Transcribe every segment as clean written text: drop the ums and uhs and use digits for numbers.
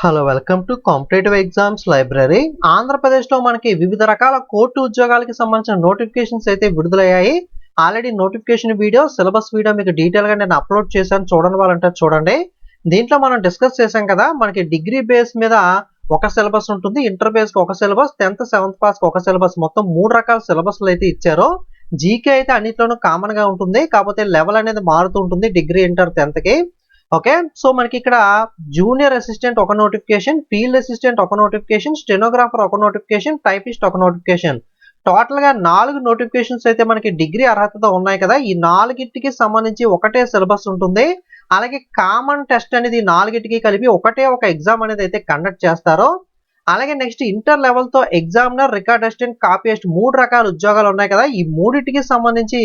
Hello welcome to competitive exams library. ఆంధ్రప్రదేశ్లో మనకి వివిధ రకాల కోర్టు ఉద్యోగాలకి సంబంధించిన నోటిఫికేషన్స్ అయితే విడుదలయ్యాయి. Already notification video, syllabus video మీకు డీటెయిల్గా నేను అప్లోడ్ చేశాను. చూడని వాళ్ళంటే చూడండి. దీంట్లో మనం డిస్కస్ చేశాం కదా, మనకి డిగ్రీ బేస్ మీద ఒక సిలబస్ ఉంటుంది, ఇంటర్ బేస్కి ఒక సిలబస్, 10th 7th క్లాస్కి ఒక సిలబస్, మొత్తం 3 రకాల సిలబస్లు అయితే ఇచ్చారు. జీకే అయితే అన్నిట్లోనూ కామన్గా ఉంటుంది, కాకపోతే లెవెల్ అనేది మారుతూ ఉంటుంది డిగ్రీ, ఇంటర్, 10thకి. ఓకే, సో మనకి ఇక్కడ జూనియర్ అసిస్టెంట్ ఒక నోటిఫికేషన్, ఫీల్డ్ అసిస్టెంట్ ఒక నోటిఫికేషన్, స్టెనోగ్రాఫర్ ఒక నోటిఫికేషన్, టైపిస్ట్ ఒక నోటిఫికేషన్, టోటల్ గా 4 నోటిఫికేషన్స్ అయితే మనకి డిగ్రీ అర్హతతో ఉన్నాయి కదా. ఈ 4కి సంబంధించి ఒకటే సిలబస్ ఉంటుంది. అలాగే కామన్ టెస్ట్ అనేది 4కి కలిపి ఒకటే ఒక ఎగ్జామ్ అనేది అయితే కండక్ట్ చేస్తారు. అలాగే నెక్స్ట్ ఇంటర్ లెవెల్ తో ఎగ్జామినర్, రికార్డ్ అసిస్టెంట్, కాపీయిస్ట్ 3 రకాల ఉద్యోగాలు ఉన్నాయి కదా. ఈ మూడిటికి సంబంధించి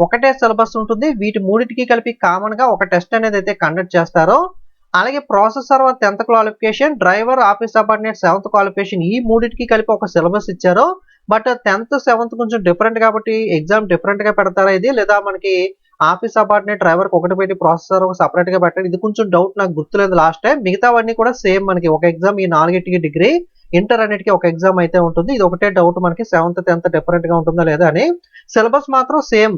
ఒకటే సిలబస్ ఉంటుంది. వీటి మూడిటికి కలిపి కామన్ గా ఒక టెస్ట్ అనేది అయితే కండక్ట్ చేస్తారు. అలాగే process server 10th qualification, driver, office subordinate 7th qualification, ఈ మూడిటికి కలిపి ఒక సిలబస్ ఇచ్చారు. బట్ 10th 7th కొంచెం డిఫరెంట్ కాబట్టి ఎగ్జామ్ డిఫరెంట్ గా పెడతారా ఇది, లేదా మనకి ఆఫీస్ సబార్డినేట్ డ్రైవర్ ఒకటి పెట్టి ప్రాసెసర్ సెపరేట్ గా పెట్టారు, ఇది కొంచెం డౌట్, నాకు గుర్తులేదు లాస్ట్ టైం. మిగతావన్నీ కూడా సేమ్, మనకి ఒక ఎగ్జామ్ ఈ 4కి డిగ్రీ, ఇంటర్ అన్నిటికీ ఒక ఎగ్జామ్ అయితే ఉంటుంది. ఇది ఒకటే డౌట్ మనకి 7th 10th డిఫరెంట్ గా ఉంటుందా లేదా అని. సిలబస్ మాత్రం same,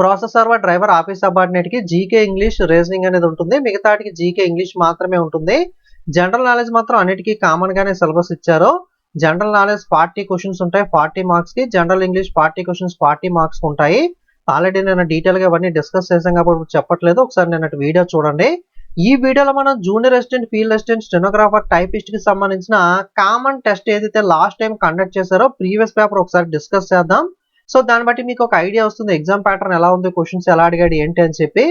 process server, driver, office subordinate కి జీకే, ఇంగ్లీష్, రీజనింగ్ అనేది ఉంటుంది. మిగతాటికి జీకే, ఇంగ్లీష్ మాత్రమే ఉంటుంది. జనరల్ నాలెడ్జ్ మాత్రం అన్నిటికీ కామన్ గానే సిలబస్ ఇచ్చారు. జనరల్ నాలెడ్జ్ 40 క్వశ్చన్స్ ఉంటాయి 40 మార్క్స్ కి, జనరల్ ఇంగ్లీష్ 40 క్వశ్చన్స్ 40 మార్క్స్ ఉంటాయి. ఆల్రెడీ నేను డీటెయిల్ గా ఇవన్నీ డిస్కస్ చేశాం కాబట్టి చెప్పట్లేదు, ఒకసారి నేను వీడియో చూడండి. ఈ వీడియోలో మనం junior assistant, field assistant, stenographer, typist కి సంబంధించిన కామన్ టెస్ట్ ఏదైతే లాస్ట్ టైం కండక్ట్ చేశారో ప్రీవియస్ పేపర్ ఒకసారి డిస్కస్ చేద్దాం. సో దాన్ని బట్టి మీకు ఒక ఐడియా వస్తుంది ఎగ్జామ్ ప్యాటర్న్ ఎలా ఉంది, క్వశ్చన్స్ ఎలా అడిగాడు ఏంటి అని చెప్పి.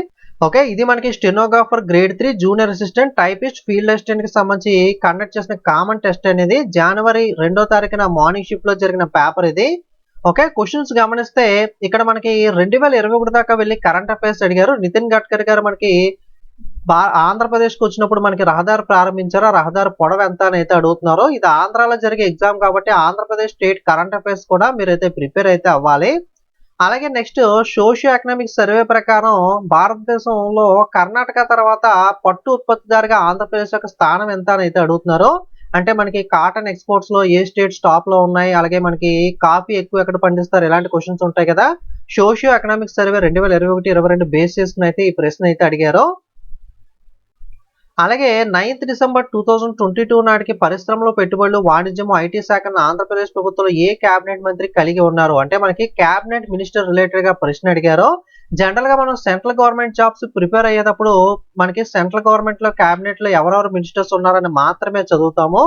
ఓకే, ఇది మనకి stenographer grade 3, junior assistant, typist, field assistant కి సంబంధించి కండక్ట్ చేసిన కామన్ టెస్ట్ అనేది జనవరి 2వ తారీఖున మార్నింగ్ షిఫ్ట్ లో జరిగిన పేపర్ ఇది. ఓకే, క్వశ్చన్స్ గమనిస్తే ఇక్కడ మనకి 2021 దాకా వెళ్ళి కరెంట్ అఫైర్స్ అడిగారు. నితిన్ గడ్కరీ గారు మనకి ఆంధ్రప్రదేశ్కి వచ్చినప్పుడు మనకి రహదారి ప్రారంభించారు, ఆ రహదారి పొడవు ఎంత అని అయితే అడుగుతున్నారు. ఇది ఆంధ్రాలో జరిగే ఎగ్జామ్ కాబట్టి ఆంధ్రప్రదేశ్ స్టేట్ కరెంట్ అఫైర్స్ కూడా మీరైతే ప్రిపేర్ అయితే అవ్వాలి. అలాగే నెక్స్ట్ సోషియో ఎకనామిక్ సర్వే ప్రకారం భారతదేశంలో కర్ణాటక తర్వాత పట్టు ఉత్పత్తిదారుగా ఆంధ్రప్రదేశ్ యొక్క స్థానం ఎంత అని అయితే అడుగుతున్నారు. అంటే మనకి కాటన్ ఎక్స్పోర్ట్స్ లో ఏ స్టేట్స్ టాప్ లో ఉన్నాయి, అలాగే మనకి కాఫీ ఎక్కువ ఎక్కడ పండిస్తారు, ఇలాంటి క్వశ్చన్స్ ఉంటాయి కదా. సోషియో ఎకనామిక్ సర్వే 2021-22 బేస్ చేసుకుని అయితే ఈ ప్రశ్న అయితే అడిగారు. అలాగే 9th డిసెంబర్ 2022 నాటికి పరిశ్రమలో పెట్టుబడులు, వాణిజ్యం, ఐటీ శాఖను ఆంధ్రప్రదేశ్ ప్రభుత్వంలో ఏ కేబినెట్ మంత్రి కలిగి ఉన్నారు అంటే మనకి కేబినెట్ మినిస్టర్ రిలేటెడ్ గా ప్రశ్న అడిగారు. జనరల్ గా మనం సెంట్రల్ గవర్నమెంట్ జాబ్స్ ప్రిపేర్ అయ్యేటప్పుడు మనకి సెంట్రల్ గవర్నమెంట్ లో కేబినెట్ లో ఎవరెవరు మినిస్టర్స్ ఉన్నారని మాత్రమే చదువుతాము.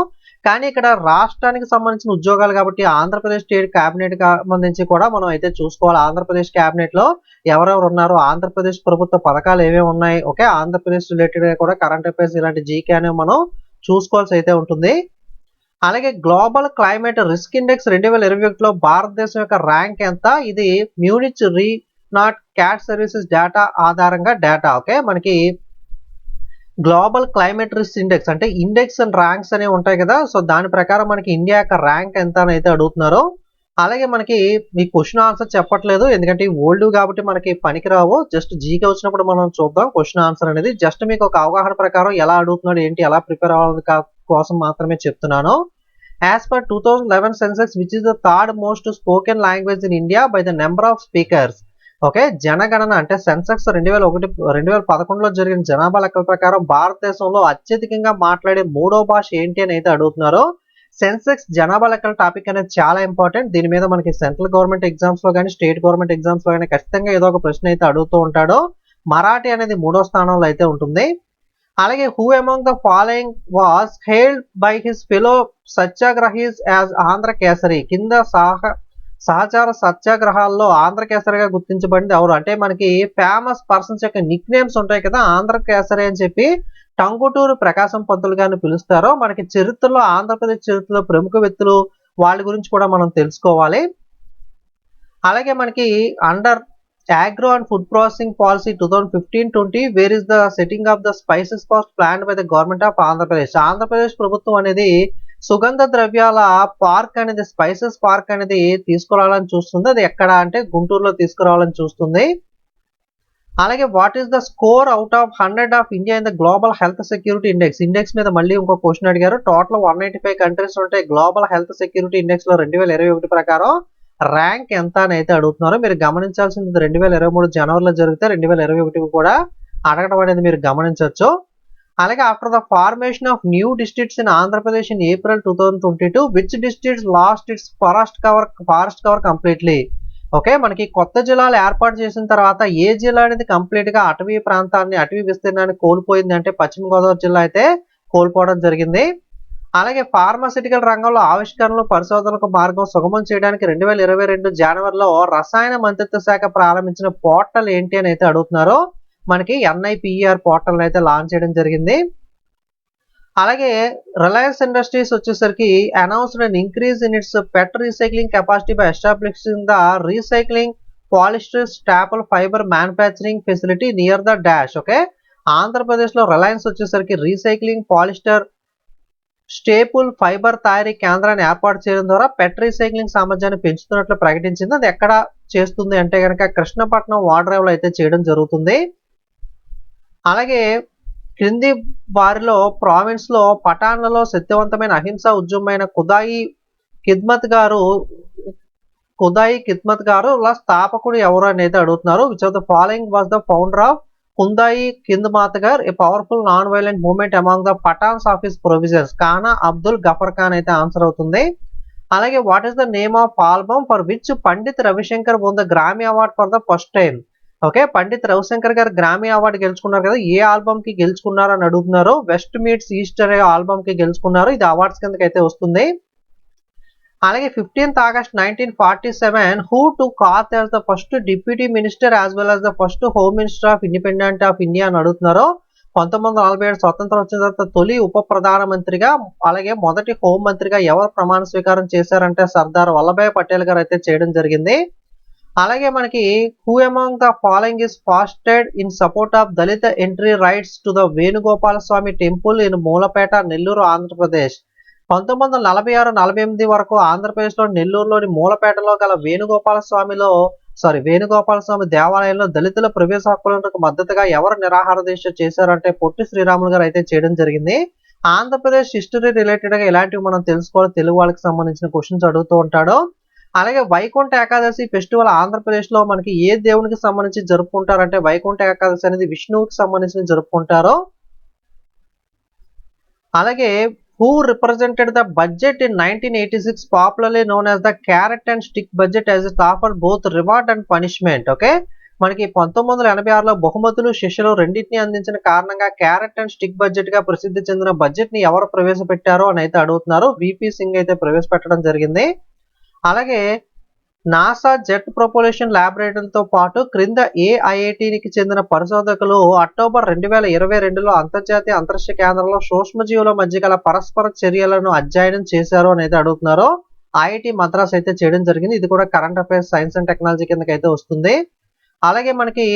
కానీ ఇక్కడ రాష్ట్రానికి సంబంధించిన ఉద్యోగాలు కాబట్టి ఆంధ్రప్రదేశ్ స్టేట్ కేబినెట్ సంబంధించి కూడా మనం అయితే చూసుకోవాలి. ఆంధ్రప్రదేశ్ కేబినెట్ లో ఎవరెవరు ఉన్నారు, ఆంధ్రప్రదేశ్ ప్రభుత్వ పథకాలు ఏమేమి ఉన్నాయి, ఓకే, ఆంధ్రప్రదేశ్ రిలేటెడ్ గా కూడా కరెంట్ అఫైర్స్ ఇలాంటి జీకే అనేవి మనం చూసుకోవాల్సి అయితే ఉంటుంది. అలాగే గ్లోబల్ క్లైమేట్ రిస్క్ ఇండెక్స్ 2021లో భారతదేశం యొక్క ర్యాంక్ ఎంత, ఇది Munich re not cat services data ఆధారంగా డేటా. ఓకే, మనకి గ్లోబల్ క్లైమేట్ రిస్క్ ఇండెక్స్ అంటే ఇండెక్స్ అండ్ ర్యాంక్స్ అనేవి ఉంటాయి కదా. సో దాని ప్రకారం మనకి ఇండియా యొక్క ర్యాంక్ ఎంత అని అయితే అడుగుతున్నారు. అలాగే మనకి మీ క్వశ్చన్ ఆన్సర్ చెప్పట్లేదు, ఎందుకంటే ఓల్డ్ కాబట్టి మనకి పనికిరావు. జస్ట్ జీకే వచ్చినప్పుడు మనం చూద్దాం క్వశ్చన్ ఆన్సర్ అనేది. జస్ట్ మీకు ఒక అవగాహన ప్రకారం ఎలా అడుగుతున్నాడు ఏంటి, ఎలా ప్రిపేర్ అవ్వాలని కోసం మాత్రమే చెప్తున్నాను. As per 2011 Sensex which is the third most spoken language in India by the number of speakers. Okay, జనగణన అంటే సెన్సెక్స్ 2011లో జరిగిన జనాభా లెక్కల ప్రకారం భారతదేశంలో అత్యధికంగా మాట్లాడే 3వ భాష ఏంటి అని అయితే అడుగుతున్నారు. సెన్సెక్స్ జనాభా లెక్కల టాపిక్ అనేది చాలా ఇంపార్టెంట్. దీని మీద మనకి సెంట్రల్ గవర్నమెంట్ ఎగ్జామ్స్ లో కానీ స్టేట్ గవర్నమెంట్ ఎగ్జామ్స్ లో కానీ ఖచ్చితంగా ఏదో ఒక ప్రశ్న అయితే అడుగుతూ ఉంటాడు. మరాఠీ అనేది 3వ స్థానంలో అయితే ఉంటుంది. అలాగే who among the following was hailed by his fellow satyagrahis as Andhra Kesari. కింద సహచార సత్యాగ్రహాల్లో ఆంధ్ర కేసరిగా గుర్తించబడింది ఎవరు అంటే మనకి ఫేమస్ పర్సన్స్ యొక్క నిక్ నేమ్స్ ఉంటాయి కదా, ఆంధ్ర కేసరి అని చెప్పి టంగుటూరు ప్రకాశం పంతులు గారిని పిలుస్తారో. మనకి చరిత్రలో ఆంధ్రప్రదేశ్ చరిత్రలో ప్రముఖ వ్యక్తులు, వాళ్ళ గురించి కూడా మనం తెలుసుకోవాలి. అలాగే మనకి under agro and food processing policy 2015-20 wear is the setting off the spices park planned by the government of Andhra Pradesh. Andhra Pradesh ప్రభుత్వం అనేది సుగంధ ద్రవ్యాల పార్క్ అనేది, స్పైసెస్ పార్క్ అనేది తీసుకురావాలని చూస్తుంది. అది ఎక్కడ అంటే గుంటూరులో తీసుకురావాలని చూస్తుంది. అలాగే what is the score out of 100 of India in the global health security index మీద మళ్ళీ ఇంకో క్వశ్చన్ అడిగారు. టోటల్ 185 కంట్రీస్ ఉంటాయి గ్లోబల్ హెల్త్ సెక్యూరిటీ ఇండెక్స్ లో 2021 ప్రకారం ర్యాంక్ ఎంత అని అయితే అడుగుతున్నారు. మీరు గమనించాల్సింది 2023 జనవరిలో జరిగితే 2021 కూడా అడగడం అనేది మీరు గమనించవచ్చు. అలాగే after the formation of new districts in Andhra Pradesh in April 2022 which districts lost its forest cover completely. Okay, మనకి కొత్త జిల్లాలు ఏర్పాటు చేసిన తర్వాత ఏ జిల్లా అనేది కంప్లీట్ గా అటవీ విస్తీర్ణాన్ని కోల్పోయింది అంటే పశ్చిమ గోదావరి జిల్లా అయితే కోల్పోవడం జరిగింది. అలాగే ఫార్మాసిటికల్ రంగంలో ఆవిష్కరణలు పరిశోధనలకు మార్గం సుగమం చేయడానికి 2022 జనవరిలో రసాయన మంత్రిత్వ శాఖ ప్రారంభించిన పోర్టల్ ఏంటి అని అయితే అడుగుతున్నారు. మనకి NIPER పోర్టల్ అయితే లాంచ్ చేయడం జరిగింది. అలాగే రిలయన్స్ ఇండస్ట్రీస్ వచ్చేసరికి announced an increase in it's pet recycling capacity by establishing the recycling polyester staple fibre manufacturing facility near the dash. Okay, Andhra Pradesh లో రిలయన్స్ వచ్చేసరికి రీసైక్లింగ్ పాలిస్టర్ స్టేపుల్ ఫైబర్ తయారీ కేంద్రాన్ని ఏర్పాటు చేయడం ద్వారా పెట్ రీసైక్లింగ్ సామర్థ్యాన్ని పెంచుతున్నట్లు ప్రకటించింది. అది ఎక్కడ చేస్తుంది అంటే కనుక కృష్ణపట్నం వాడ్రేవ్ లో అయితే చేయడం జరుగుతుంది. అలాగే క్రింది వారిలో ప్రావిన్స్ లో పఠాన్లలో శక్తివంతమైన అహింసా ఉద్యమైన ఖుదాయి ఖిద్మత్ గారు స్థాపకుడు ఎవరు అనేది అడుగుతున్నారు. Which of the following was the founder of Khudai Khidmat గారు a powerful non violent movement among the Pathans of his provisions. ఖానా అబ్దుల్ గఫర్ ఖాన్ అయితే ఆన్సర్ అవుతుంది. అలాగే what is the name of album for which Pandit Ravishankar won the Grammy award for the first time. Okay, Pandit Ravishankar గారు Grammy award గెలుచుకున్నారు కదా, ఏ album కి గెలుచుకున్నారు అని అడుగుతున్నారు. వెస్ట్ మీట్స్ ఈస్ట్ అనే ఆల్బమ్ కి గెలుచుకున్నారు. ఇది అవార్డ్స్ కిందకి అయితే వస్తుంది. అలాగే 15th August 1947 who took oath as the first deputy minister as well as the first home minister of independent of India అని అడుగుతున్నారు. 1947 స్వతంత్రం వచ్చిన తర్వాత తొలి ఉప ప్రధానమంత్రిగా అలాగే మొదటి హోం మంత్రిగా ఎవరు ప్రమాణ స్వీకారం చేశారంటే సర్దార్ వల్లభాయ్ పటేల్ గారు అయితే చేయడం జరిగింది. అలాగే మనకి who among the following is fasted in support of Dalit entry rights to the Venugopala Swamy temple in Mulapeta Nellore Andhra Pradesh. 1946-48 వరకు ఆంధ్రప్రదేశ్ లో నెల్లూరులోని మూలపేటలో గల వేణుగోపాల స్వామి దేవాలయంలో దళితుల ప్రవేశ హక్కులకు మద్దతుగా ఎవరు నిరాహార దీక్ష చేశారంటే పొట్టి శ్రీరాములు గారు అయితే చేయడం జరిగింది. ఆంధ్రప్రదేశ్ హిస్టరీ రిలేటెడ్ గా ఇలాంటివి మనం తెలుసుకోవాలి, తెలుగు వాళ్ళకి సంబంధించిన క్వశ్చన్స్ అడుగుతూ ఉంటాడు. అలాగే వైకుంఠ ఏకాదశి ఫెస్టివల్ ఆంధ్రప్రదేశ్ లో మనకి ఏ దేవునికి సంబంధించి జరుపుకుంటారంటే వైకుంఠ ఏకాదశి అనేది విష్ణువుకి సంబంధించి జరుపుకుంటారు. అలాగే who represented the budget in 1986 popularly known as the carrot and stick budget as it offer both reward and punishment. Okay, మనకి 1986లో బహుమతులు శిక్షలు రెండింటిని అందించిన కారణంగా క్యారెట్ అండ్ స్టిక్ బడ్జెట్ గా ప్రసిద్ధి చెందిన బడ్జెట్ ని ఎవరు ప్రవేశపెట్టారో అని అయితే అడుగుతున్నారు. VP సింగ్ అయితే ప్రవేశపెట్టడం జరిగింది. అలాగే నాసా జెట్ ప్రొపల్షన్ ల్యాబొరేటరీతో పాటు క్రింద ఏ IITకి చెందిన పరిశోధకులు అక్టోబర్ 2022లో అంతర్జాతీయ అంతరిక్ష కేంద్రంలో సూక్ష్మజీవుల మధ్య గల పరస్పర చర్యలను అధ్యయనం చేశారు అనేది అడుగుతున్నారు. IIT మద్రాస్ అయితే చేయడం జరిగింది. ఇది కూడా current affairs science and technology కిందకి అయితే వస్తుంది. అలాగే మనకి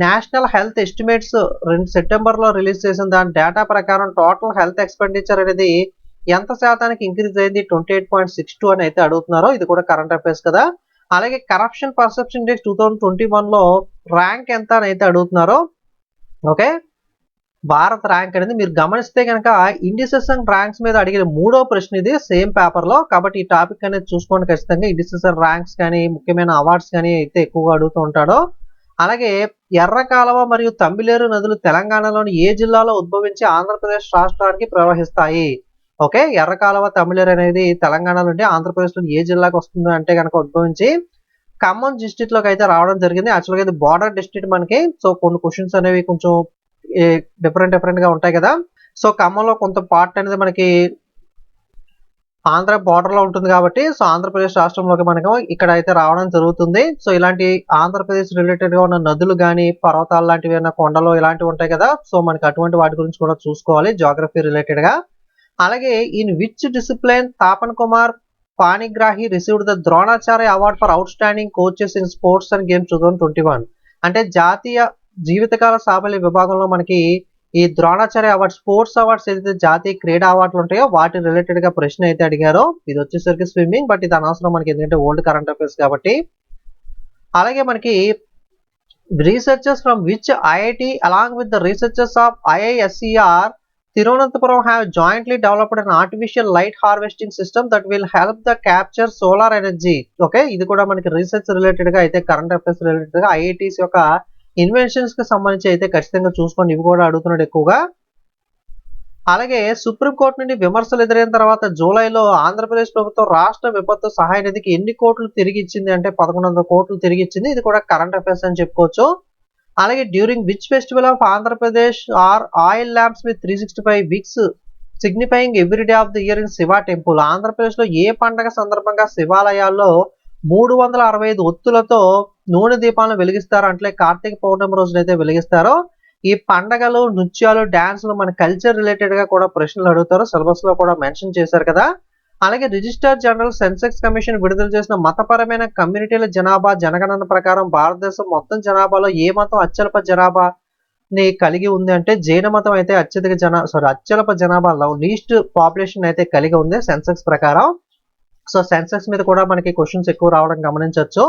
నేషనల్ హెల్త్ ఎస్టిమేట్స్ సెప్టెంబర్లో రిలీజ్ చేసిన దాని డేటా ప్రకారం టోటల్ హెల్త్ ఎక్స్పెండిచర్ అనేది ఎంత శాతానికి ఇంక్రీజ్ అయింది 28.62 అని అయితే అడుగుతున్నారు. ఇది కూడా కరెంట్ అఫైర్స్ కదా. అలాగే కరప్షన్ పర్సెప్షన్ ఇండెక్స్ 2021లో ర్యాంక్ ఎంత అని అయితే అడుగుతున్నారు. ఓకే, భారత్ ర్యాంక్ అనేది మీరు గమనిస్తే కనుక ఇండిసెస్ అండ్ ర్యాంక్స్ మీద అడిగిన 3వ ప్రశ్న ఇది సేమ్ పేపర్ లో. కాబట్టి ఈ టాపిక్ అనేది చూసుకోండి ఖచ్చితంగా. ఇండిసెస్ అండ్ ర్యాంక్స్ కానీ ముఖ్యమైన అవార్డ్స్ కానీ అయితే ఎక్కువగా అడుగుతూ ఉంటాడు. అలాగే ఎర్రకాలువ మరియు తంబిలేరు నదులు తెలంగాణలోని ఏ జిల్లాలో ఉద్భవించి ఆంధ్రప్రదేశ్ రాష్ట్రానికి ప్రవహిస్తాయి. ఓకే, ఎర్రకాలువ తమిళేరు అనేది తెలంగాణ నుండి ఆంధ్రప్రదేశ్ లో ఏ జిల్లాకి వస్తుంది అంటే కనుక ఉద్భవించి ఖమ్మం డిస్ట్రిక్ట్ లోకి అయితే రావడం జరిగింది. యాక్చువల్గా ఇది బార్డర్ డిస్ట్రిక్ట్ మనకి. సో కొన్ని క్వశ్చన్స్ అనేవి కొంచెం డిఫరెంట్ గా ఉంటాయి కదా. సో ఖమ్మంలో కొంత పార్ట్ అనేది మనకి ఆంధ్ర బార్డర్ లో ఉంటుంది కాబట్టి సో ఆంధ్రప్రదేశ్ రాష్ట్రంలోకి మనకు ఇక్కడ అయితే రావడం జరుగుతుంది. సో ఇలాంటి ఆంధ్రప్రదేశ్ రిలేటెడ్ గా ఉన్న నదులు కానీ పర్వతాలు లాంటివి ఏమైనా కొండలు ఇలాంటివి ఉంటాయి కదా. సో మనకి అటువంటి వాటి గురించి కూడా చూసుకోవాలి జాగ్రఫీ రిలేటెడ్ గా. అలాగే in which discipline Tapan Kumar Panigrahi received the Dronacharya award for outstanding coaches in sports and games 2021. అంటే జాతీయ జీవితకాల సాఫల్య విభాగంలో మనకి ఈ ద్రోణాచార్య అవార్డ్ స్పోర్ట్స్ అవార్డ్స్ ఏదైతే జాతీయ క్రీడా అవార్డులు ఉంటాయో వాటి రిలేటెడ్ గా ప్రశ్న అయితే అడిగారో. ఇది వచ్చేసరికి స్విమ్మింగ్, బట్ ఇది అనవసరం మనకి ఎందుకంటే ఓల్డ్ కరెంట్ అఫైర్స్ కాబట్టి. అలాగే మనకి Researchers from which IIT along with the researchers of IISER Tirunanthapuram have jointly developed an artificial light harvesting system that will help the capture solar energy. Okay, ఇది కూడా మనకి రీసెర్చ్ రిలేటెడ్ గా అయితే current affairs related గా IITs యొక్క inventions కి సంబంధించి అయితే ఖచ్చితంగా చూసుకోండి. ఇవి కూడా అడుగుతున్నాడు ఎక్కువగా. అలాగే సుప్రీంకోర్టు నుండి విమర్శలు ఎదురైన తర్వాత జూలైలో ఆంధ్రప్రదేశ్ ప్రభుత్వం రాష్ట్ర విపత్తు సహాయ నిధికి ఎన్ని కోట్లు తిరిగి ఇచ్చింది అంటే 1100 కోట్లు తిరిగి ఇచ్చింది. ఇది కూడా కరెంట్ అఫైర్స్ అని చెప్పుకోవచ్చు. అలాగే during which festival of Andhra Pradesh or oil lamps with 365 weeks signifying every day of the year in Shiva temple. Andhra Pradesh లో ఏ పండగ సందర్భంగా శివాలయాల్లో 365 ఒత్తులతో నూనె దీపాలను వెలిగిస్తారు అంటే కార్తీక పౌర్ణమి రోజునైతే వెలిగిస్తారో. ఈ పండగలు, నృత్యాలు, డాన్సులు మన కల్చర్ రిలేటెడ్ గా కూడా ప్రశ్నలు అడుగుతారు. సిలబస్ లో కూడా మెన్షన్ చేశారు కదా. అలాగే రిజిస్టర్ జనరల్ సెన్సెక్స్ కమిషన్ విడుదల చేసిన మతపరమైన కమ్యూనిటీల జనాభా జనగణన ప్రకారం భారతదేశం మొత్తం జనాభాలో ఏ మతం అత్యల్ప జనాభాని కలిగి ఉంది అంటే జైన మతం అయితే అత్యల్ప జనాభాలో లీస్ట్ పాపులేషన్ అయితే కలిగి ఉంది సెన్సెక్స్ ప్రకారం. సో సెన్సెక్స్ మీద కూడా మనకి క్వశ్చన్స్ ఎక్కువ రావడం గమనించవచ్చు.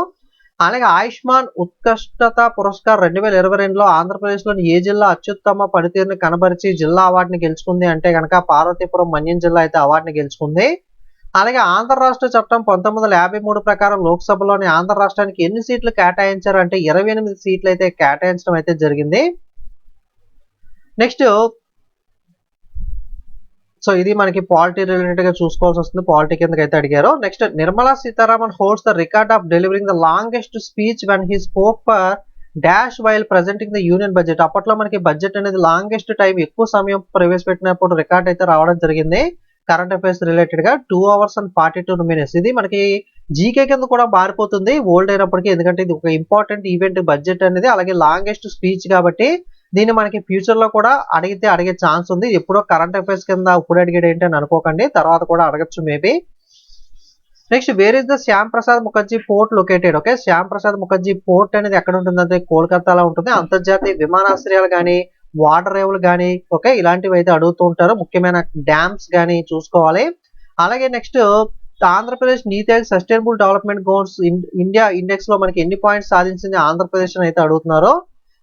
అలాగే ఆయుష్మాన్ ఉత్కృష్టత పురస్కార్ 2022లో ఆంధ్రప్రదేశ్లోని ఏ జిల్లా అత్యుత్తమ పనితీరుని కనబరిచి జిల్లా అవార్డుని గెలుచుకుంది అంటే కనుక పార్వతీపురం మన్యం జిల్లా అయితే అవార్డుని గెలుచుకుంది. అలాగే ఆంధ్ర రాష్ట్ర చట్టం 1953 ప్రకారం లోక్సభలోని ఆంధ్ర రాష్ట్రానికి ఎన్ని సీట్లు కేటాయించారు అంటే 28 సీట్లు అయితే కేటాయించడం అయితే జరిగింది. నెక్స్ట్ సో ఇది మనకి పాలిటీ రిలేటెడ్ గా చూసుకోవాల్సి వస్తుంది. పాలిటీ కిందకి అయితే అడిగారు. Next Nirmala Sitharaman holds the record of delivering the longest speech when he spoke for dash while presenting the union budget. అప్పట్లో మనకి బడ్జెట్ అనేది లాంగెస్ట్ టైం ఎక్కువ సమయం ప్రవేశపెట్టినప్పుడు రికార్డ్ అయితే రావడం జరిగింది. కరెంట్ అఫైర్స్ రిలేటెడ్ గా 2 hours and 42 minutes. ఇది మనకి జీకే కింద కూడా మారిపోతుంది ఓల్డ్ అయినప్పటికీ, ఎందుకంటే ఇది ఒక ఇంపార్టెంట్ ఈవెంట్ బడ్జెట్ అనేది. అలాగే లాంగెస్ట్ స్పీచ్ కాబట్టి దీన్ని మనకి ఫ్యూచర్ లో కూడా అడిగే ఛాన్స్ ఉంది. ఎప్పుడో కరెంట్ అఫైర్స్ కింద ఇప్పుడు అడిగేది ఏంటి అని అనుకోకండి, తర్వాత కూడా అడగచ్చు maybe. Next where is the Shyam Prasad Mukherjee port located. Okay, Shyam Prasad Mukherjee port అనేది ఎక్కడ ఉంటుందంటే కోల్కతాలో ఉంటుంది. అంతర్జాతీయ విమానాశ్రయాలు కానీ, వాటర్ రేవులు కానీ, ఓకే, ఇలాంటివి అయితే అడుగుతూ ఉంటారు. ముఖ్యమైన డ్యామ్స్ కానీ చూసుకోవాలి. అలాగే నెక్స్ట్ ఆంధ్రప్రదేశ్ నీతి Aayog sustainable development goals India index లో మనకి ఎన్ని పాయింట్స్ సాధించింది ఆంధ్రప్రదేశ్ అని అయితే అడుగుతున్నారు.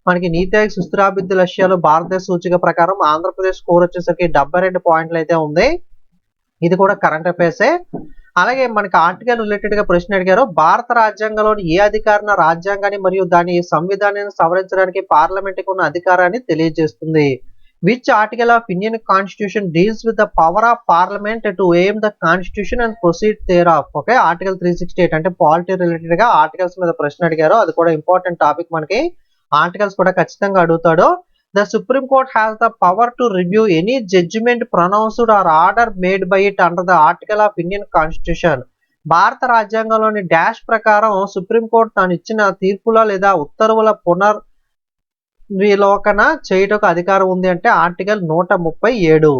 మనకి నీతి ఆయోగ్ సుస్థిరాభివృద్ధి లక్ష్యాలు భారతదేశ సూచిక ప్రకారం ఆంధ్రప్రదేశ్ స్కోర్ వచ్చేసరికి 72 పాయింట్లు అయితే ఉంది. ఇది కూడా కరెంట్ అఫైర్సే. అలాగే మనకి ఆర్టికల్ రిలేటెడ్ గా ప్రశ్న అడిగారు. భారత రాజ్యాంగంలోని ఏ అధికారిన రాజ్యాంగాన్ని మరియు దాని సంవిధానాన్ని సవరించడానికి పార్లమెంట్ కు ఉన్న అధికారాన్ని తెలియజేస్తుంది. Which article of Indian constitution deals with the power of parliament to aim the constitution and proceed thereof. Okay, article 368 అంటే పాలిటీ రిలేటెడ్ గా ఆర్టికల్స్ మీద ప్రశ్న అడిగారు. అది కూడా ఇంపార్టెంట్ టాపిక్ మనకి. ఆర్టికల్స్ కూడా ఖచ్చితంగా అడుగుతాడు. The supreme court has the power to review any judgement pronounced or order made by it under the article of Indian constitution. భారత రాజ్యాంగంలోని డాష్ ప్రకారం సుప్రీం కోర్టు తాను ఇచ్చిన తీర్పుల లేదా ఉత్తర్వుల పునర్విలోకన చేయటకు అధికారం ఉంది అంటే ఆర్టికల్ 137.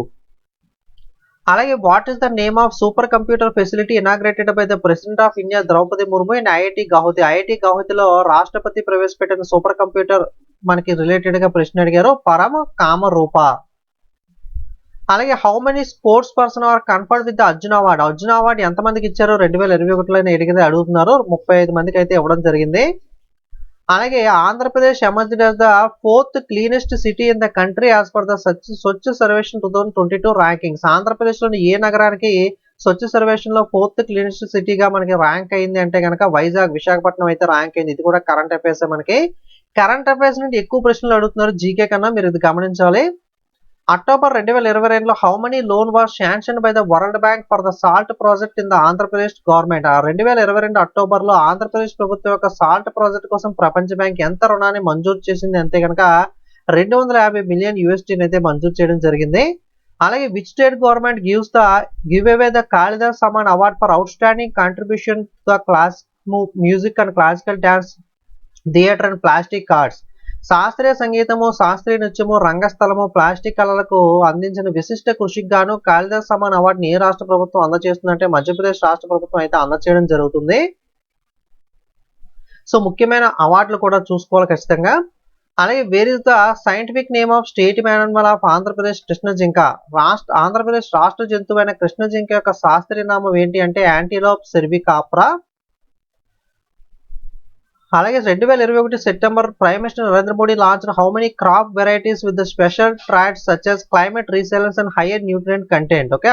అలాగే what is the name of super computer facility inaugurated by the president of India Droupadi Murmu in IIT Guwahati. IIT గౌహతిలో రాష్ట్రపతి ప్రవేశపెట్టిన సూపర్ కంప్యూటర్ మనకి రిలేటెడ్ గా ప్రశ్న అడిగారు. పరమ కామరూప. అలాగే how many sports person are conferred with the Arjun award. Arjun award ఎంతమందికి ఇచ్చారు 2021లో అడుగుతున్నారు. 35 మందికి అయితే ఇవ్వడం జరిగింది. అలాగే Andhra Pradesh emerged as the 4th cleanest city in the country as per the Swachh Survekshan 2022 rankings. Andhra Pradesh లోని ఏ నగరానికి స్వచ్ఛ సర్వేక్షణ లో 4th క్లీనెస్ట్ సిటీగా మనకి ర్యాంక్ అయింది అంటే కనుక వైజాగ్, విశాఖపట్నం అయితే ర్యాంక్ అయింది. ఇది కూడా కరెంట్ అఫైర్స్. మనకి కరెంట్ అఫైర్స్ నుండి ఎక్కువ ప్రశ్నలు అడుగుతున్నారు జీకే కన్నా, మీరు ఇది గమనించాలి. అక్టోబర్ 2022లో how many loan was sanction by the world bank for the salt project in the Andhra Pradesh government. 2022 అక్టోబర్లో ఆంధ్రప్రదేశ్ ప్రభుత్వం యొక్క సాల్ట్ ప్రాజెక్ట్ కోసం ప్రపంచ బ్యాంక్ ఎంత రుణాన్ని మంజూరు చేసింది అంటే కనుక 250 మిలియన్ USD అయితే మంజూరు చేయడం జరిగింది. అలాగే which state government give away the Kalidas Samman award for out standing contribution to the class music and classical dance theatre and plastic cards. శాస్త్రీయ సంగీతము, శాస్త్రీయ నృత్యము, రంగస్థలము, ప్లాస్టిక్ కళలకు అందించిన విశిష్ట కృషికి గాను కాళిదాస్ సమ్మాన్ అవార్డుని ఏ రాష్ట్ర ప్రభుత్వం అందజేస్తుందంటే మధ్యప్రదేశ్ రాష్ట్ర ప్రభుత్వం అయితే అందజేయడం జరుగుతుంది. సో ముఖ్యమైన అవార్డులు కూడా చూసుకోవాలి ఖచ్చితంగా. అలాగే wear is the scientific name of state animal of Andhra Pradesh Krishna జింక. ఆంధ్రప్రదేశ్ రాష్ట్ర జంతువైన కృష్ణ జింక యొక్క శాస్త్రీయ నామం ఏంటి అంటే యాంటీలోప్ సెర్వికాప్రా. అలాగే 2021 September prime minister Narendra Modi launched how many crop varieties with the special traits such as climate resilience and higher nutrient content. Okay,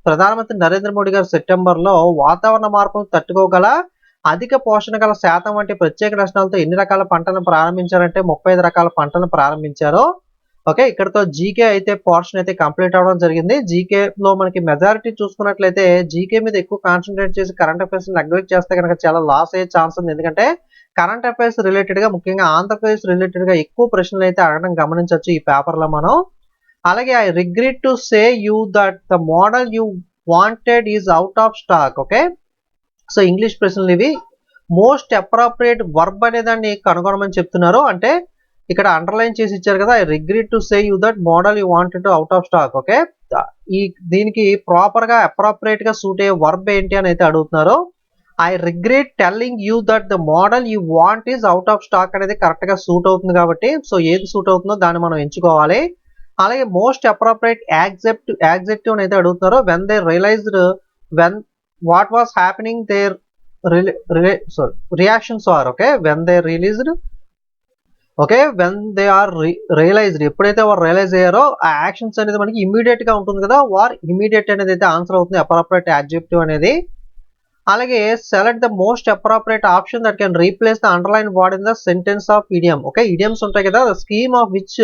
ప్రధానమంత్రి నరేంద్ర మోడీ గారు సెప్టెంబర్లో వాతావరణ మార్పును తట్టుకోగల అధిక పోషణ గల శాతం వంటి ప్రత్యేక లక్షణాలతో ఎన్ని రకాల పంటలను ప్రారంభించారంటే 35 రకాల పంటలను ప్రారంభించారు. ఓకే, ఇక్కడతో జీకే అయితే పోర్షన్ అయితే కంప్లీట్ అవ్వడం జరిగింది. జీకే లో మనకి మెజారిటీ చూసుకున్నట్లయితే జీకే మీద ఎక్కువ కాన్సన్ట్రేట్ చేసి కరెంట్ అఫైర్స్ నెగ్లెక్ట్ చేస్తే కనుక చాలా లాస్ అయ్యే ఛాన్స్ ఉంది. ఎందుకంటే కరెంట్ అఫైర్స్ రిలేటెడ్ గా ముఖ్యంగా ఆంధ్రప్రదేశ్ రిలేటెడ్ గా ఎక్కువ ప్రశ్నలు అయితే అడగడం గమనించవచ్చు ఈ పేపర్ లో మనం. అలాగే I regret to say you that the model you wanted is out of stock. Okay, so English ప్రశ్నలు ఇవి. మోస్ట్ అప్రాప్రియేట్ వర్బ్ అనే దాన్ని కనుగొనమని చెప్తున్నారు. అంటే ఇక్కడ అండర్లైన్ చేసి ఇచ్చారు కదా, I regret to say you that model you wanted out of stock. Okay, దీనికి ప్రాపర్ గా అప్రాప్రియేట్ గా సూట్ అయ్యే వర్బ్ ఏంటి అని అయితే అడుగుతున్నారు. I regret telling you that the model you want is out of stock అనేది కరెక్ట్ గా సూట్ అవుతుంది కాబట్టి సో ఏది సూట్ అవుతుందో దాన్ని మనం ఎంచుకోవాలి. అలాగే మోస్ట్ అప్రాప్రియేట్ యాక్సెప్టివ్ అయితే అడుగుతున్నారు. When they realised when what was happening their reactions are. Okay, when they released. Okay, when they are realised, ఎప్పుడైతే వారు రియలైజ్ అయ్యారో ఆ యాక్షన్స్ అనేది మనకి ఇమీడియట్ గా ఉంటుంది కదా, వార్ ఇమీడియట్ అనేది అయితే ఆన్సర్ అవుతుంది అప్రాప్రియేట్ యాడ్జెక్టివ్ అనేది. అలాగే select the most appropriate option that can replace the underline word in the sentence of idiom. Okay, idioms ఉంటాయి కదా, the scheme of which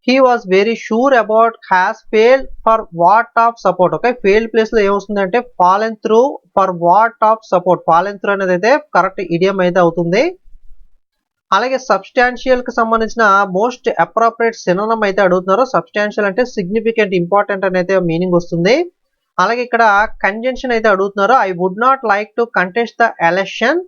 he was very sure about has failed for what of support. Okay, failed place లో ఏమొస్తుంది అంటే fallen through for what of support. Fallen through అనేది అయితే correct idiom అయితే అవుతుంది. అలాగే సబ్స్టాన్షియల్ కి సంబంధించిన మోస్ట్ అప్రాప్రియేట్ సినోనమ్ అయితే అడుగుతున్నారు. సబ్స్టాన్షియల్ అంటే సిగ్నిఫికెంట్, ఇంపార్టెంట్ అనేది మీనింగ్ వస్తుంది. అలాగే ఇక్కడ కంజంక్షన్ అయితే అడుగుతున్నారు. I would not like to contest the election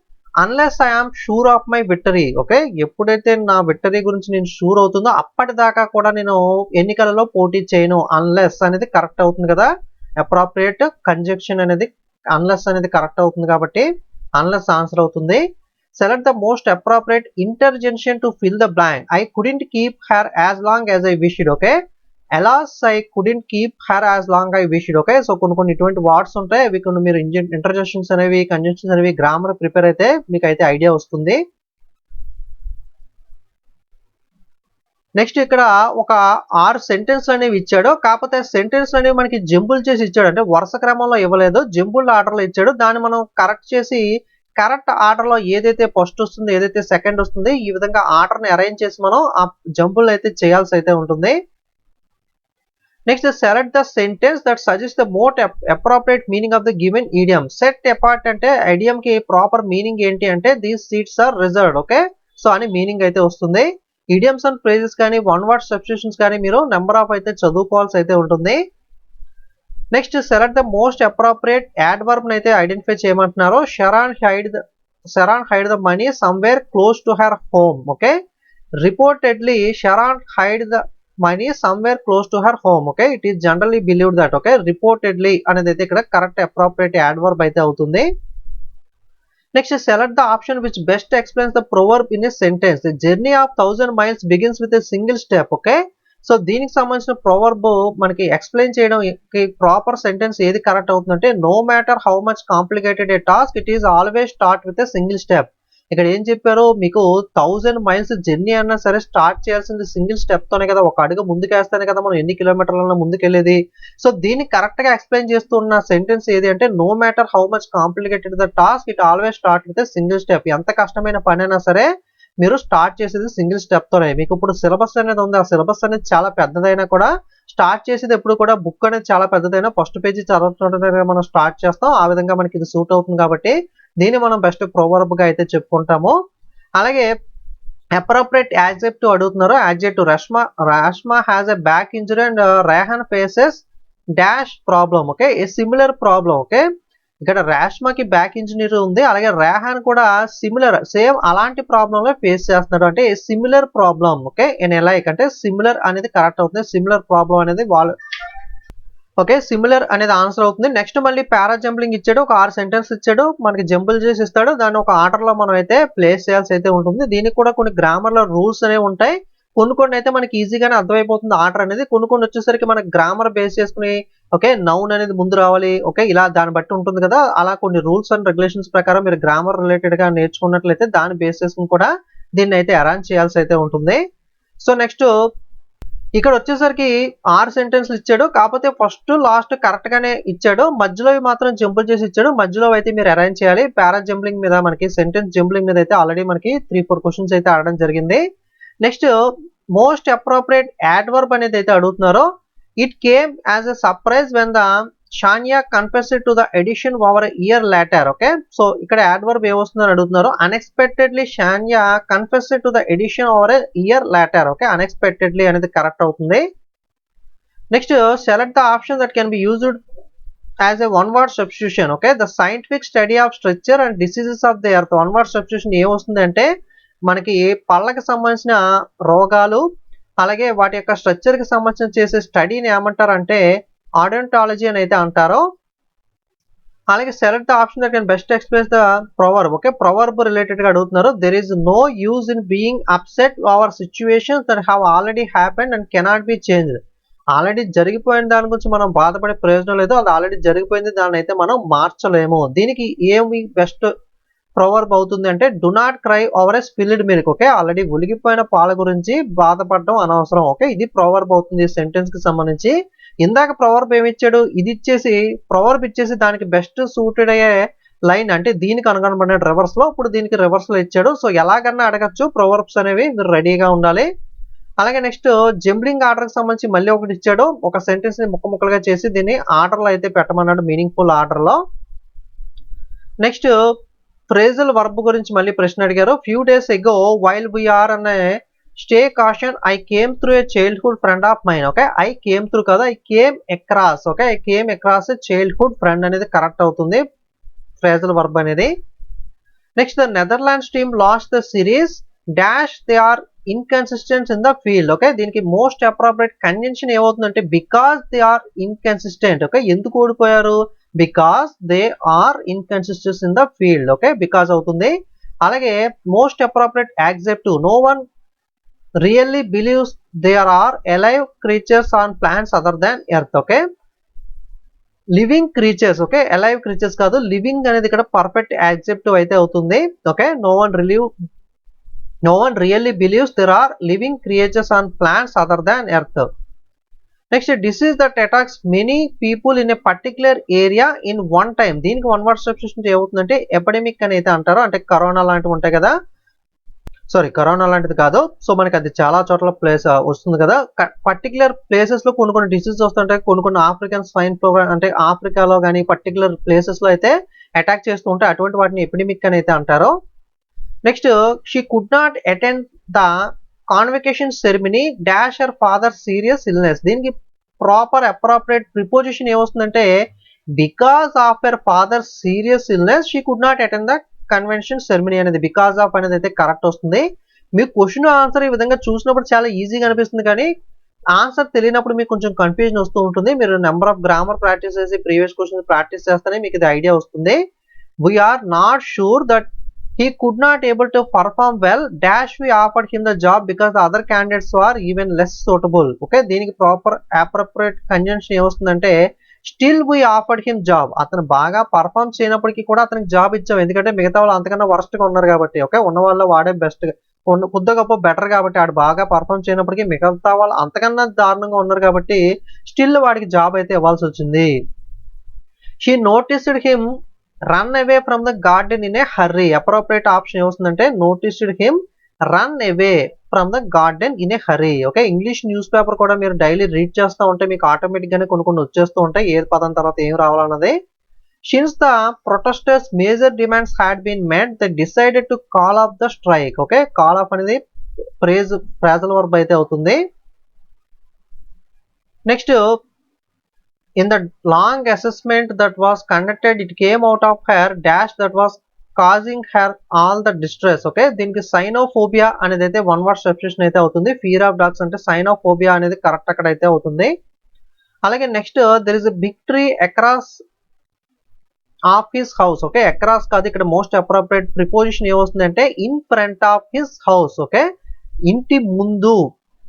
unless I am sure of my victory. Okay, ఎప్పుడైతే నా విక్టరీ గురించి నేను షూర్ అవుతుందో అప్పటిదాకా కూడా నేను ఎన్నికలలో పోటీ చేయను. అన్లెస్ అనేది కరెక్ట్ అవుతుంది కదా, అప్రాప్రియేట్ కంజంక్షన్ అనేది అన్లెస్ అనేది కరెక్ట్ అవుతుంది కాబట్టి అన్లెస్ ఆన్సర్ అవుతుంది. Select the most appropriate interjection to fill the blank. I couldn't keep her as long as I wished. Okay, alas I couldn't keep her as long as I wished. Okay, so కొన్ని ఇటువంటి words ఉంటాయి, అవి కొన్ని మీరు interjections అనేవి conjunctions అనేవి grammar prepare అయితే మీకు అయితే ఐడియా వస్తుంది. నెక్స్ట్ ఇక్కడ ఒక 6 సెంటెన్స్ అనేవి ఇచ్చాడు. కాకపోతే సెంటెన్స్ అనేవి మనకి జంబుల్ చేసి ఇచ్చాడు, అంటే వరుస క్రమంలో ఇవ్వలేదు, జంబుల్ ఆర్డర్లో ఇచ్చాడు. దాన్ని మనం కరెక్ట్ చేసి కరెక్ట్ ఆర్డర్ లో ఏదైతే ఫస్ట్ వస్తుందో ఏదైతే సెకండ్ వస్తుంది ఈ విధంగా ఆర్డర్ ని అరేంజ్ చేసి మనం ఆ జంపుల్ అయితే చేయాల్సి అయితే ఉంటుంది. Next select the sentence that suggest the most appropriate meaning of the given idiom. Set apart అంటే ఐడియం కి ప్రాపర్ మీనింగ్ ఏంటి అంటే these seats are reserved. Okay, so అని మీనింగ్ అయితే వస్తుంది. ఇడియమ్స్ అండ్ ఫ్రేజెస్ కానీ వన్ వర్డ్ సబ్స్టిట్యూషన్స్ కానీ మీరు నెంబర్ ఆఫ్ అయితే చదువుకోవాల్సి అయితే ఉంటుంది. Next select the most appropriate adverb అయితే ఐడెంటిఫై చేయమంటున్నారు. Sharon hide the money somewhere close to her home. Okay, reportedly Sharon hide the money somewhere close to her home. Okay, it is generally believed that. Okay, reportedly అనేది అయితే ఇక్కడ correct appropriate adverb అయితే అవుతుంది. Next select the option which best explains the proverb in a sentence. The journey of 1000 miles begins with a single step. Okay, so దీనికి సంబంధించిన proverb మనకి explain చేయడం proper sentence ఏది కరెక్ట్ అవుతుందంటే no matter how much complicated a task it is always start with a single step. ఇక్కడ ఏం చెప్పారు, మీకు 1000 miles జర్నీ అన్నా సరే స్టార్ట్ చేయాల్సింది సింగిల్ స్టెప్ తోనే కదా, ఒక అడుగు ముందుకేస్తేనే కదా మనం ఎన్ని కిలోమీటర్లన్నా ముందుకెళ్ళేది. సో దీన్ని కరెక్ట్ గా ఎక్స్ప్లెయిన్ చేస్తున్న సెంటెన్స్ ఏది అంటే no matter how much complicated the task it always start with a single step. ఎంత కష్టమైన పని అయినా సరే మీరు స్టార్ట్ చేసేది సింగిల్ స్టెప్ తోనే. మీకు ఇప్పుడు సిలబస్ అనేది ఉంది, ఆ సిలబస్ అనేది చాలా పెద్దదైనా కూడా స్టార్ట్ చేసేది ఎప్పుడు కూడా బుక్ అనేది చాలా పెద్దదైనా ఫస్ట్ పేజీ చదవడం మనం స్టార్ట్ చేస్తాం. ఆ విధంగా మనకి ఇది సూట్ అవుతుంది కాబట్టి దీన్ని మనం బెస్ట్ ప్రొవర్బ్ గా అయితే చెప్పుకుంటాము. అలాగే అప్రోప్రియేట్ యాడ్జెక్టివ్ అడుగుతున్నారు. Adjective Rashma has a back injury and Rehan faces dash problem. Okay, a similar problem. Okay, ఇక్కడ రాష్మాకి బ్యాక్ ఇంజనీర్ ఉంది, అలాగే రేహాన్ కూడా సిమిలర్ సేమ్ అలాంటి ప్రాబ్లమ్ లో ఫేస్ చేస్తున్నాడు, అంటే సిమిలర్ ప్రాబ్లమ్. ఓకే, లైక్ అంటే సిమిలర్ అనేది కరెక్ట్ అవుతుంది. సిమిలర్ ప్రాబ్లమ్ అనేది వాళ్ళు ఓకే సిమిలర్ అనేది ఆన్సర్ అవుతుంది. నెక్స్ట్ మళ్ళీ పారా జంబ్లింగ్ ఇచ్చాడు, ఒక 6 సెంటెన్స్ ఇచ్చాడు, మనకి జంబుల్ చేసి ఇస్తాడు, దాన్ని ఒక ఆర్డర్ లో మనం అయితే ప్లేస్ చేయాల్సి అయితే ఉంటుంది. దీనికి కూడా కొన్ని గ్రామర్ లో రూల్స్ అనేవి ఉంటాయి. కొన్ని అయితే మనకి ఈజీగానే అర్థమైపోతుంది ఆర్డర్ అనేది, కొన్ని వచ్చేసరికి మనకి గ్రామర్ బేస్ చేసుకుని ఓకే, నౌన్ అనేది ముందు రావాలి. ఓకే, ఇలా దాన్ని బట్టి ఉంటుంది కదా. అలా కొన్ని రూల్స్ అండ్ రెగ్యులేషన్స్ ప్రకారం మీరు గ్రామర్ రిలేటెడ్ గా నేర్చుకున్నట్లయితే దాని బేసిస్ కూడా దీన్ని అయితే అరేంజ్ చేయాల్సి అయితే ఉంటుంది. సో నెక్స్ట్ ఇక్కడ వచ్చేసరికి 6 సెంటెన్స్లు ఇచ్చాడు. కాకపోతే ఫస్ట్ లాస్ట్ కరెక్ట్ గానే ఇచ్చాడు. మధ్యలో మాత్రం జంపుల్ చేసి ఇచ్చాడు. మధ్యలో అయితే మీరు అరేంజ్ చేయాలి. పారా జంప్లింగ్ మీద మనకి సెంటెన్స్ జంప్లింగ్ మీద అయితే ఆల్రెడీ మనకి 3-4 క్వశ్చన్స్ అయితే అడగడం జరిగింది. నెక్స్ట్ మోస్ట్ అప్రోప్రియేట్ యాడ్వర్బ్ అనేది అయితే అడుగుతున్నారు. It came as a surprise when the Shania confessed to the edition over year later. Okay, so ఇక్కడ యాడ్వర్బ్ ఏమొస్తుందని అడుగుతున్నారు. Unexpectedly Shania confessed to the edition over year later. Okay, unexpectedly అనేది correct అవుతుంది. Next select the option that can be used as a one word substitution. Okay, the scientific study of structure and diseases of the earth. One word substitution ఏమొస్తుంది అంటే మనకి పళ్ళకి సంబంధించిన రోగాలు అలాగే వాటి యొక్క స్ట్రక్చర్ కి సంబంధించిన చేసే స్టడీని ఏమంటారు అంటే ఆడెంటాలజీ అని అయితే అంటారు. అలాగే select the option that can best express the proverb. Okay, proverb related గా అడుగుతున్నారు. There is no use in being upset over situations that have already happened and cannot be changed. Already జరిగిపోయిన దాని గురించి మనం బాధపడే ప్రయోజనం లేదు. అది ఆల్రెడీ జరిగిపోయింది, దాన్ని అయితే మనం మార్చలేము. దీనికి ఏమి బెస్ట్ ప్రొవర్బ్ అవుతుంది అంటే do not cry over a spilled milk. Okay, already ఒలిగిపోయిన పాల గురించి బాధపడడం అనవసరం. ఓకే, ఇది ప్రొవర్బ్ అవుతుంది సెంటెన్స్ కి సంబంధించి. ఇందాక ప్రొవర్బ్ ఏమి ఇచ్చాడు, ఇది ఇచ్చేసి ప్రొవర్బ్ ఇచ్చేసి దానికి బెస్ట్ సూటెడ్ అయ్యే లైన్ అంటే దీనికి అనుగుణపడిన రివర్స్ లో, ఇప్పుడు దీనికి రివర్స్ లో ఇచ్చాడు. సో ఎలాగన్నా అడగచ్చు ప్రొవర్బ్స్ అనేవి, మీరు రెడీగా ఉండాలి. అలాగే నెక్స్ట్ జంబ్లింగ్ ఆర్డర్ కి సంబంధించి మళ్ళీ ఒకటి ఇచ్చాడు. ఒక సెంటెన్స్ ని ముక్కలుగా చేసి దీన్ని ఆర్డర్ లో అయితే పెట్టమన్నాడు, మీనింగ్ఫుల్ ఆర్డర్ లో. నెక్స్ట్ ఫ్రేజల్ వర్బ్ గురించి మళ్ళీ ప్రశ్న అడిగారు. Few days ago while we are అనే staycation I came through a childhood friend of mine. Okay, I came through కదా, I came across. Okay, I came across childhood friend అనేది correct అవుతుంది phrasal verb అనేది. Next the Netherlands team lost the series dash they are inconsistent in the field. Okay, దీనికి most appropriate conjunction ఏమవుతుందంటే because they are inconsistent. Okay, ఎందుకు ఓడిపోయారు, because they are inconsistent in the field. Okay, because అవుతుంది. అలాగే most appropriate adjective no one really believes there are alive creatures on plants other than earth. Okay, living creatures. Okay, alive creatures కాదు, living అనేది ఇక్కడ perfect adjective అయితే అవుతుంది. Okay, no one really believes there are living creatures on plants other than earth. Next disease that attacks many people in a particular area in one time. దీనికి one word substitution ఏమవుతుందంటే epidemic అని అయితే అంటారు. అంటే corona లాంటివి ఉంటాయి కదా, sorry corona లాంటిది కాదు. సో మనకి అది చాలా చోట్ల ప్లేస్ వస్తుంది కదా, పర్టికులర్ ప్లేసెస్ లో కొన్ని డిసీజెస్ వస్తుంటాయి. కొన్ని ఆఫ్రికన్ స్వైన్ ఫ్లూ అంటే ఆఫ్రికాలో కానీ పర్టికులర్ ప్లేసెస్ లో అయితే అటాక్ చేస్తూ ఉంటాయి. అటువంటి వాటిని ఎపిడమిక్ అని అయితే అంటారు. Next she could not attend the convocation ceremony dash her father serious illness. దీనికి ప్రాపర్ అప్రోప్రియేట్ ప్రిపోజిషన్ ఏమొస్తుందంటే because of her father serious illness she could not attend the convention ceremony అనేది బికాస్ ఆఫ్ అనేది అయితే correct వస్తుంది. మీకు question answer ఈ విధంగా చూసినప్పుడు చాలా ఈజీగా అనిపిస్తుంది, కానీ ఆన్సర్ తెలియనప్పుడు మీకు కొంచెం కన్ఫ్యూజన్ వస్తూ ఉంటుంది. మీరు నెంబర్ ఆఫ్ గ్రామర్ ప్రాక్టీస్ చేసి ప్రీవియస్ క్వశ్చన్స్ ప్రాక్టీస్ చేస్తేనే మీకు ఇది ఐడియా వస్తుంది. We are not sure that he could not able to perform well dash we offered him the job because the other candidates are even less suitable. Okay, దీనికి proper appropriate conjunction ఏమొస్తుందంటే still we offered him job. అతను బాగా perform చేయనప్పటికీ కూడా అతనికి job ఇచ్చాం, ఎందుకంటే మిగతా వాళ్ళు అంతకన్నా వరస్ట్ గా ఉన్నారు కాబట్టి. ఓకే, ఉన్న వాళ్ళు వాడే బెస్ట్ కొద్ది గొప్ప బెటర్ కాబట్టి ఆడు బాగా పర్ఫార్మ్ చేయనప్పటికీ మిగతా వాళ్ళు అంతకన్నా దారుణంగా ఉన్నారు కాబట్టి స్టిల్ వాడికి జాబ్ అయితే ఇవ్వాల్సి వచ్చింది. she noticed him run away from the garden in a hurry. Appropriate option ఏమొస్తుందంటే noticed him run away from the garden in a hurry. Okay, English news paper కూడా మీరు డైలీ రీడ్ చేస్తూ ఉంటే మీకు ఆటోమేటిక్ గానే కొన్ని వచ్చేస్తూ ఉంటాయి, ఏ పదం తర్వాత ఏం రావాలన్నది. Since the protesters major demands had been met they decided to call off the strike. Okay, call off అనేది ఫ్రేజల్ వర్బ్ అయితే అవుతుంది. Next in the long assessment that was conducted it came out of her dash that was causing her all the distress. Okay, దీనికి సైనోఫోబియా అనేది అయితే one word substitution అయితే అవుతుంది. Fear of dogs అంటే సైనోఫోబియా అనేది కరెక్ట్ అక్కడ అయితే అవుతుంది. అలాగే next there is a big tree across of his house. Okay, across కాదు, ఇక్కడ మోస్ట్ అప్రోప్రియేట్ ప్రిపోజిషన్ ఏమొస్తుందంటే in front of his house. Okay, ఇంటి ముందు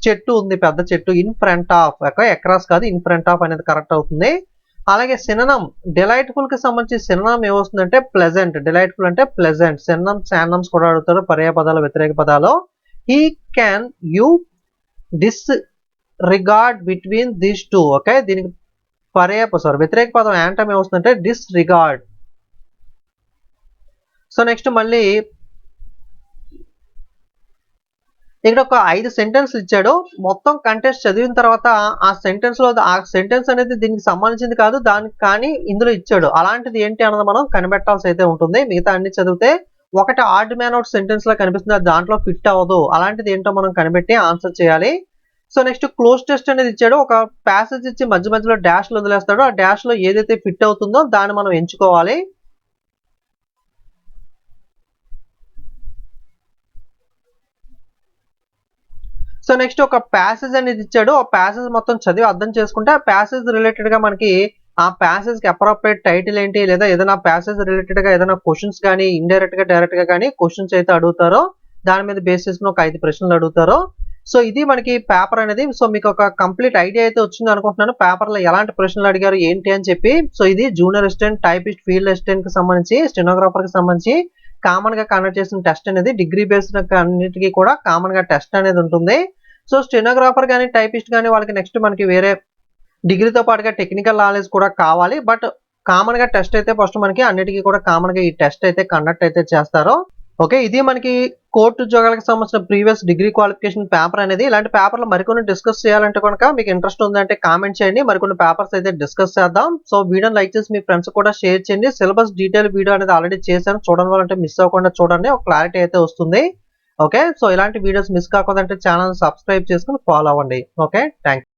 చెట్టు ఉంది, పెద్ద చెట్టు, in front of. Okay, across కాదు, ఇన్ ఫ్రంట్ ఆఫ్ అనేది కరెక్ట్ అవుతుంది. అలాగే సినోనిమ్ డిలైట్ఫుల్ కి సంబంధించి సినోనిమ్ ఏమొస్తుందంటే ప్లెజెంట్. డిలైట్ఫుల్ అంటే ప్లెజెంట్. సినోనిమ్స్ శానమ్స్ కూడా అడుగుతారు, పర్యాయ పదాలు వ్యతిరేక పదాలు. He can you dis regard between these two. Okay, దీనికి వ్యతిరేక పదం యాంటమ్ ఏమొస్తుందంటే డిస్ రిగార్డ్. సో నెక్స్ట్ మళ్ళీ ఇక్కడ ఒక 5 సెంటెన్స్ ఇచ్చాడు. మొత్తం కంటెంట్స్ చదివిన తర్వాత ఆ సెంటెన్స్ అనేది దీనికి సంబంధించింది కాదు, దానికి కానీ ఇందులో ఇచ్చాడు. అలాంటిది ఏంటి అన్నది మనం కనిపెట్టాల్సి అయితే ఉంటుంది. మిగతా అన్ని చదివితే ఒకటి ఆడ్ మ్యాన్ అవుట్ సెంటెన్స్ లా కనిపిస్తుంది, అది దాంట్లో ఫిట్ అవ్వదు. అలాంటిది ఏంటో మనం కనిపెట్టి ఆన్సర్ చేయాలి. సో నెక్స్ట్ క్లోజ్ టెస్ట్ అనేది ఇచ్చాడు. ఒక ప్యాసేజ్ ఇచ్చి మధ్య మధ్యలో డాష్లు వదిలేస్తాడు. ఆ డాష్ లో ఏదైతే ఫిట్ అవుతుందో దాన్ని మనం ఎంచుకోవాలి. సో నెక్స్ట్ ఒక ప్యాసేజ్ అనేది ఇచ్చాడు. ఆ ప్యాసేజ్ మొత్తం చదివి అర్థం చేసుకుంటే ఆ ప్యాసేజ్ రిలేటెడ్ గా మనకి ఆ ప్యాసేజ్ కి అప్రోప్రియేట్ టైటిల్ ఏంటి, లేదా ఏదైనా ప్యాసేజ్ రిలేటెడ్ గా ఏదైనా క్వశ్చన్స్ కానీ ఇండైరెక్ట్ గా డైరెక్ట్ గా కానీ క్వశ్చన్స్ అయితే అడుగుతారో దాని మీద బేస్ చేసుకుని ఒక 5 ప్రశ్నలు అడుగుతారో. సో ఇది మనకి పేపర్ అనేది. సో మీకు ఒక కంప్లీట్ ఐడియా అయితే వచ్చింది అనుకుంటున్నాను, పేపర్ లో ఎలాంటి ప్రశ్నలు అడిగారు ఏంటి అని చెప్పి. సో ఇది junior assistant, typist, field assistant కి సంబంధించి, స్టెనోగ్రాఫర్ కి సంబంధించి కామన్ గా కండక్ట్ చేసిన టెస్ట్ అనేది. డిగ్రీ బేస్డ్ అన్నిటికీ కూడా కామన్ గా టెస్ట్ అనేది ఉంటుంది. సో స్టెనోగ్రాఫర్ కానీ టైపిస్ట్ కానీ వాళ్ళకి నెక్స్ట్ మనకి వేరే డిగ్రీతో పాటుగా టెక్నికల్ నాలెడ్జ్ కూడా కావాలి. బట్ కామన్ గా టెస్ట్ అయితే ఫస్ట్ మనకి అన్నిటికీ కూడా కామన్ గా ఈ టెస్ట్ అయితే కండక్ట్ అయితే చేస్తారు. ఓకే, ఇది మనకి కోర్టు ఉద్యోగాలకు సంబంధించిన ప్రీవియస్ డిగ్రీ క్వాలిఫికేషన్ పేపర్ అనేది. ఇలాంటి పేపర్లు మరికొన్ని డిస్కస్ చేయాలంటే కనుక మీకు ఇంట్రెస్ట్ ఉందంటే కామెంట్ చేయండి, మరికొన్ని పేపర్స్ అయితే డిస్కస్ చేద్దాం. సో వీడియోని లైక్ చేసి మీ ఫ్రెండ్స్ కూడా షేర్ చేయండి. సిలబస్ డీటెయిల్ వీడియో అనేది ఆల్రెడీ చేశాను, చూడడం వల్ల మిస్ అవ్వకుండా చూడండి, ఒక క్లారిటీ అయితే వస్తుంది. ఓకే, సో ఇలాంటి వీడియోస్ మిస్ కాకూడదంటే ఛానల్ సబ్స్క్రైబ్ చేసుకుని ఫాలో అవ్వండి. Okay, thank you.